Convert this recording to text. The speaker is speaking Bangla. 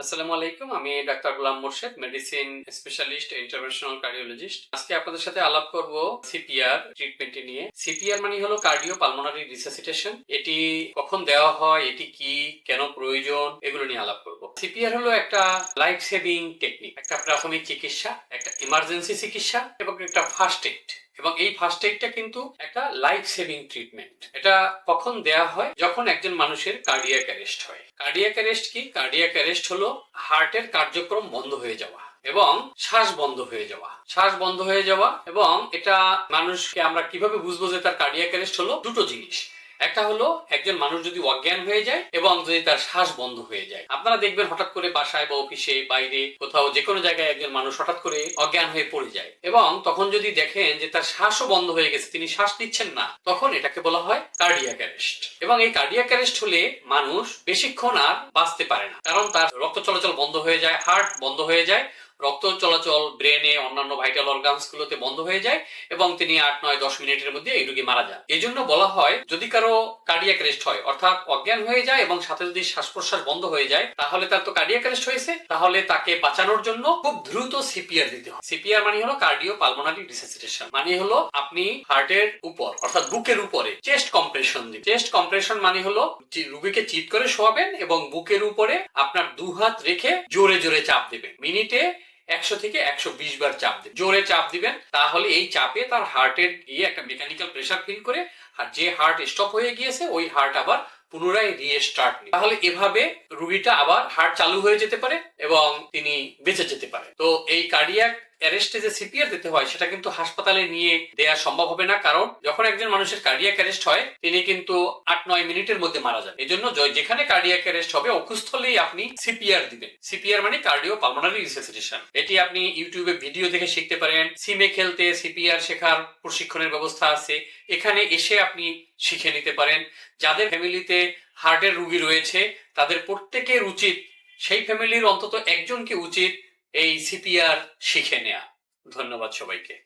আসসালামু আলাইকুম। আমি doctor Golam Morshed, medicine specialist, interventional cardiologist. আজকে আপনাদের সাথে আলাপ করব সিপিআর ট্রিটমেন্ট নিয়ে। সিপিআর মানে হলো কার্ডিও পালমোনারি রিসাসিটেশন। এটি কখন দেওয়া হয়, এটি কি, কেন প্রয়োজন, এগুলো নিয়ে আলাপ করব। সিপিআর হলো একটা লাইফ সেভিং টেকনিক, একটা প্রাথমিক চিকিৎসা, একটা ইমার্জেন্সি চিকিৎসা এবং একটা ফার্স্ট এইড। এবং এই ফার্স্ট এইডটা কিন্তু একটা লাইফ সেভিং ট্রিটমেন্ট। এটা কখন দেয়া হয়? যখন একজন মানুষের কার্ডিয়াক অ্যারেস্ট হয়। কার্ডিয়াক অ্যারেস্ট কি? কার্ডিয়াক অ্যারেস্ট হলো হার্টের কার্যক্রম বন্ধ হয়ে যাওয়া এবং শ্বাস বন্ধ হয়ে যাওয়া এবং এটা মানুষকে আমরা কিভাবে বুঝবো যে তার কার্ডিয়াক অ্যারেস্ট হলো? দুটো জিনিস। একটা হলো একজন মানুষ যদি অজ্ঞান হয়ে যায় এবং যদি তার শ্বাস বন্ধ হয়ে যায়। আপনারা দেখবেন হঠাৎ করে বাসায় বা অফিসে, বাইরে, কোথাও যে কোনো জায়গায় একজন মানুষ হঠাৎ করে অজ্ঞান হয়ে পড়ে যায় এবং তখন যদি দেখেন যে তার শ্বাসও বন্ধ হয়ে গেছে, তিনি শ্বাস নিচ্ছেন না, তখন এটাকে বলা হয় কার্ডিয়াক অ্যারেস্ট। এবং এই কার্ডিয়াক অ্যারেস্ট হলে মানুষ বেশিক্ষণ আর বাঁচতে পারে না, কারণ তার রক্ত চলাচল বন্ধ হয়ে যায়, হার্ট বন্ধ হয়ে যায়, রক্ত চলাচল ব্রেনে, অন্যান্য ভাইটাল অর্গানস গুলোতে বন্ধ হয়ে যায় এবং তিনি 8, 9, 10 মিনিটের মধ্যে এই রোগী মারা যান। এই জন্য বলা হয়, যদি কারো কার্ডিয়াক অ্যারেস্ট হয়, অর্থাৎ অজ্ঞান হয়ে যায় এবং সাথে যদি শ্বাস প্রশ্বাস বন্ধ হয়ে যায়, তাহলে তার তো কার্ডিয়াক অ্যারেস্ট হয়েছে, তাহলে তাকে বাঁচানোর জন্য খুব দ্রুত সিপিআর দিতে হয়। সিপিআর মানে হলো কার্ডিও পালমোনারি রিসাসিটেশন। মানে হলো আপনি হার্টের উপর, অর্থাৎ বুকের উপরে চেস্ট কম্প্রেশন দিবেন। চেস্ট কম্প্রেশন মানে হলো রোগীকে চিৎ করে শোয়াবেন এবং বুকের উপরে আপনার 2 হাত রেখে জোরে জোরে চাপ দিবেন। মিনিটে 100 থেকে 120 বার চাপ দিবেন, জোরে চাপ দিবেন। তাহলে এই চাপে তার হার্টের গিয়ে একটা মেকানিক্যাল প্রেসার ফিল করে, আর যে হার্ট স্টপ হয়ে গিয়েছে ওই হার্ট আবার পুনরায় রিস্টার্ট নেবে। তাহলে এভাবে রোগীটা আবার হার্ট চালু হয়ে যেতে পারে এবং তিনি বেঁচে যেতে পারে। তো এই কার্ডিয়াক অ্যারেস্টে যে সিপিআর দিতে হয়, সেটা কিন্তু হাসপাতালে নিয়ে দেয়া সম্ভব হবে না, কারণ যখন একজন মানুষের কার্ডিয়াক অ্যারেস্ট হয় তিনি কিন্তু 8-9 মিনিটের মধ্যে মারা যান। এজন্য যেখানে কার্ডিয়াক অ্যারেস্ট হবে অকুস্থলেই আপনি সিপিআর দিবেন। সিপিআর মানে কার্ডিও পালমোনারি রিসাসিটেশন। এটি আপনি ইউটিউবে ভিডিও দেখে শিখতে পারেন। সিমে খেলতে সিপিআর শেখার প্রশিক্ষণের ব্যবস্থা আছে, এখানে এসে আপনি শিখে নিতে পারেন। যাদের ফ্যামিলিতে হার্টের রোগী রয়েছে তাদের প্রত্যেকের উচিত, সেই ফ্যামিলির অন্তত একজনকে উচিত এই সিপিআর শিখে নেয়া। ধন্যবাদ সবাইকে।